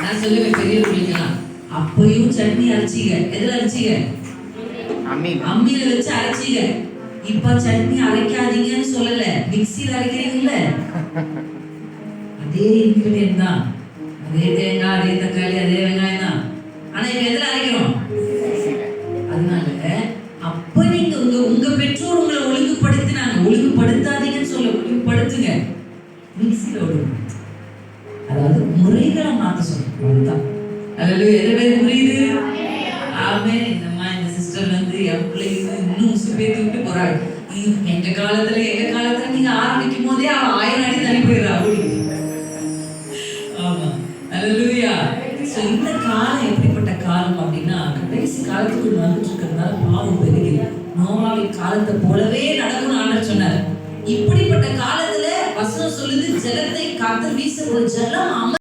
நான் சொல்லுவேன் பெரியவர்களுக்கெல்லாம், அப்பயும் சட்னி அரைச்சிங்க. எதுல அரைச்சிங்க? அம்மியில வச்சு அரைச்சிங்க. இப்ப சட்னி அரைக்காதீங்கன்னு சொல்லல, மிக்சியில அரைக்கிறீங்கல்ல, அதே இன்கிரிடியன்ட் தான், அதே தேங்காய், அதே தக்காளி, அதே வெங்காயம் தான். ஆனா இப்ப எதுல அரைக்கிறோம்? அதனால அப்ப நீங்க உங்க பெற்றோர் உங்களை ஒழுங்குபடுத்தினாங்க, ஒழுங்குபடுத்தாதீங்கன்னு சொல்ல, ஒழுங்குபடுத்துங்க, மிக்சியில ஒழுங்கு. அதாவது முறைகளை மாத்த சொல்லுங்க, அதுதான். அல்லேலூயா. எத்தனை பேர் புரியுது? ஆமென். இந்த சிஸ்டர் வந்து என் பிள்ளைங்க இன்னும் உசுப்பேத்தி விட்டு போறாங்க. எங்க காலத்துல நீங்க ஆரம்பிக்கும் போதே அவ 1000 அடி தள்ளி போயிடுறா. ஆமா. அல்லேலூயா. சோ இந்த காலம் எப்படிப்பட்ட காலம் அப்படின்னா, கடைசி காலத்துக்குள் வந்துட்டு இருக்கிறதுனால பாவம் பெருகுது. நோவாவின் காலத்தை போலவே நடக்கும்னு ஆண்டவர் சொன்னார். இப்படிப்பட்ட காலத்துல வசனம் சொல்லுது, ஜலத்தை கர்த்தர் வீச, ஒரு ஜலம்